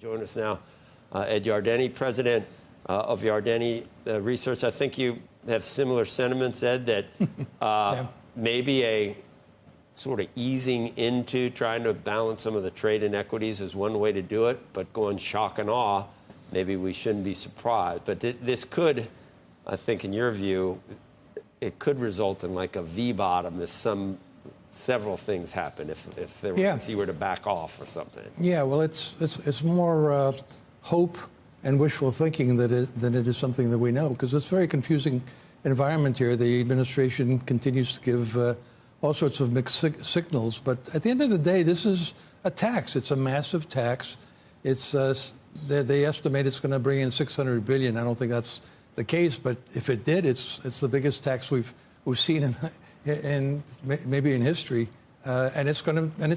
Join us now, Ed Yardeni, president of Yardeni Research. I think you have similar sentiments, Ed, that maybe a sort of easing into trying to balance some of the trade inequities is one way to do it, but going shock and awe, maybe we shouldn't be surprised. But this could, I think, in your view, it could result in like a V-bottom if several things happen, if you were to back off or something. Yeah, well, it's more hope and wishful thinking than it is something that we know, because it's a very confusing environment here. The administration continues to give all sorts of mixed signals, but at the end of the day, this is a tax. It's a massive tax. It's they estimate it's going to bring in $600 billion. I don't think that's the case, but if it did, it's the biggest tax we've seen in maybe in history, and it's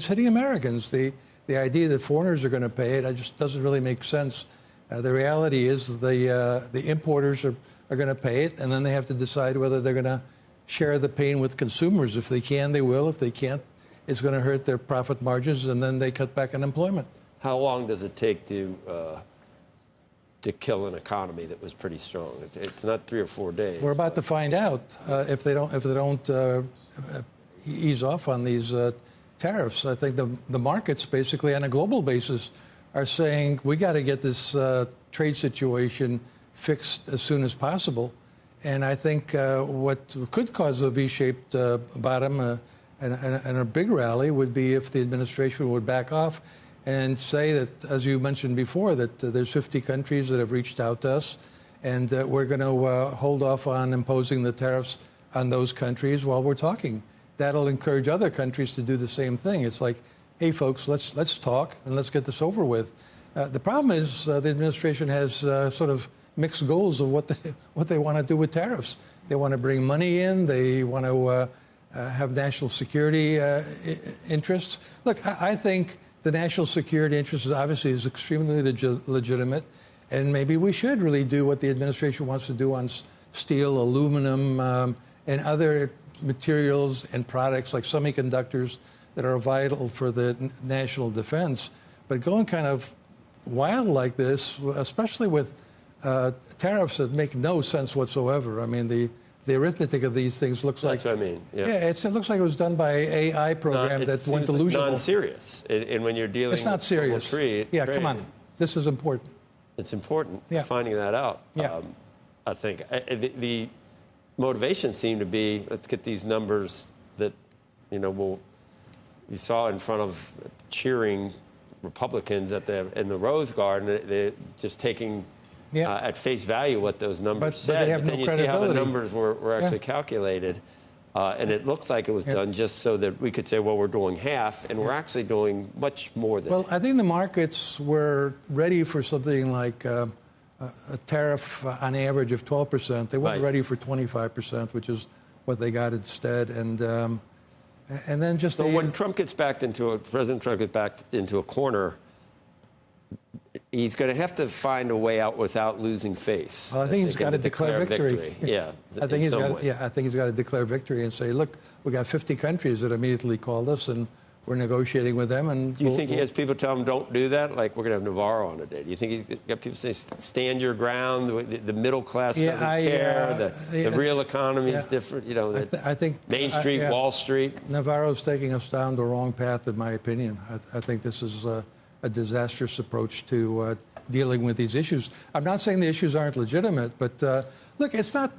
hitting Americans. The idea that foreigners are going to pay it just doesn't really make sense. The reality is the importers are going to pay it, and then they have to decide whether they're going to share the pain with consumers. If they can, they will. If they can't, it's going to hurt their profit margins, and then they cut back on employment. How long does it take to kill an economy that was pretty strong? It's not 3 or 4 days. We're about to find out if they don't ease off on these tariffs. I think the markets, basically on a global basis, are saying we got to get this trade situation fixed as soon as possible. And I think what could cause a V-shaped bottom and a big rally would be if the administration would back off and say that, as you mentioned before, that there's 50 countries that have reached out to us, and we're going to hold off on imposing the tariffs on those countries while we're talking. That'll encourage other countries to do the same thing. It's like, hey, folks, let's talk and let's get this over with. The problem is the administration has sort of mixed goals of what they want to do with tariffs. They want to bring money in. They want to have national security interests. Look, I think the national security interest obviously is extremely legitimate, and maybe we should really do what the administration wants to do on steel, aluminum, and other materials and products like semiconductors that are vital for the national defense. But going kind of wild like this, especially with tariffs that make no sense whatsoever. I mean, the arithmetic of these things looks like... That's what I mean. Yeah, it looks like it was done by an AI program that went delusional. It's non-serious. And when you're dealing it's not serious. Trade, come on. This is important. It's important finding that out. Yeah. I think the motivation seemed to be, let's get these numbers that, you saw in front of cheering Republicans in the Rose Garden. They're just taking at face value what those numbers said. But they have then you see how the numbers were actually calculated. And it looks like it was done just so that we could say, well, we're doing half, and we're actually doing much more than Well, I think the markets were ready for something like a tariff on average of 12%. They weren't ready for 25%, which is what they got instead. And then just... So when President Trump gets backed into a corner, he's going to have to find a way out without losing face. Well, I think he's got to declare victory. Yeah, I think he's got to declare victory and say, look, we got 50 countries that immediately called us, and we're negotiating with them. And do you think he has people tell him don't do that? Like, we're going to have Navarro on today. Do you think he's got people say stand your ground? The middle class doesn't care. The real economy is different. I think Main Street, Wall Street. Navarro's taking us down the wrong path, in my opinion. I think this is a disastrous approach to dealing with these issues. I'm not saying the issues aren't legitimate, but look, it's not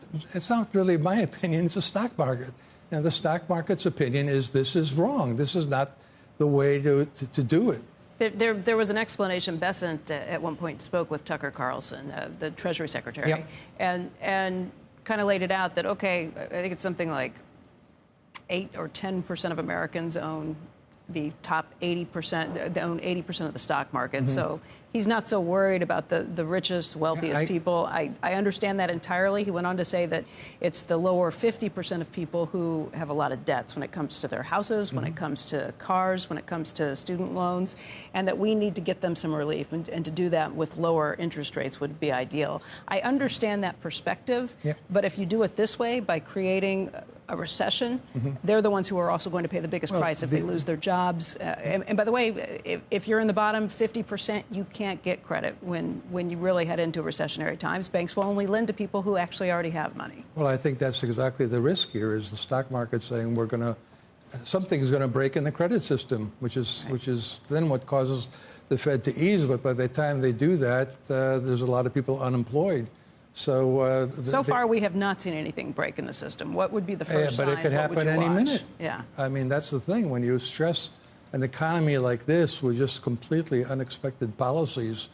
really my opinion. It's a stock market. The stock market's opinion is this is wrong. This is not the way to do it. There was an explanation. Bessent at one point spoke with Tucker Carlson, the Treasury Secretary, and kind of laid it out that, okay, I think it's something like 8 or 10% of Americans own the top 80%, they own 80% of the stock market. So he's not so worried about the richest, wealthiest people. I understand that entirely. He went on to say that it's the lower 50% of people who have a lot of debts when it comes to their houses, when it comes to cars, when it comes to student loans, and that we need to get them some relief. And to do that with lower interest rates would be ideal. I understand that perspective, but if you do it this way, by creating a recession, they're the ones who are also going to pay the biggest price if they lose their jobs. And by the way, if you're in the bottom 50%, you can't can't get credit when you really head into recessionary times. Banks will only lend to people who actually already have money. Well, I think that's exactly the risk here, is the stock market saying something's going to break in the credit system, which is then what causes the Fed to ease. But by the time they do that, there's a lot of people unemployed. So so far, we have not seen anything break in the system. What would be the first but signs? it could happen What would you any watch? minute. Yeah. I mean, that's the thing. When you stress an economy like this with just completely unexpected policies,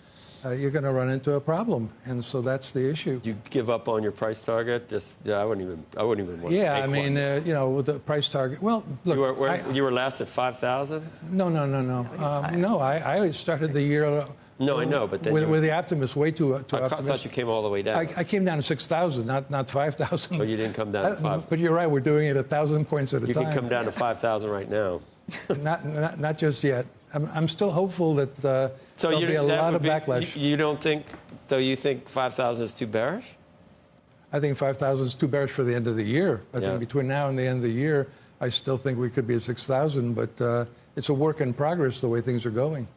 you're going to run into a problem, and so that's the issue. You give up on your price target? I wouldn't even want to. Yeah, take I mean, one. with the price target. Well, look, you were last at 5,000. No. No, I started the year. No, I know, but then with the optimist way too I optimistic. thought you came all the way down. I came down to 6,000, not 5,000. But you didn't come down to 5,000. But you're right. We're doing it 1,000 points at a time. You can come down to 5,000 right now. not just yet. I'm still hopeful that there'll be a lot of backlash. You don't think? So you think 5,000 is too bearish? I think 5,000 is too bearish for the end of the year. I think between now and the end of the year, I still think we could be at 6,000. But it's a work in progress the way things are going.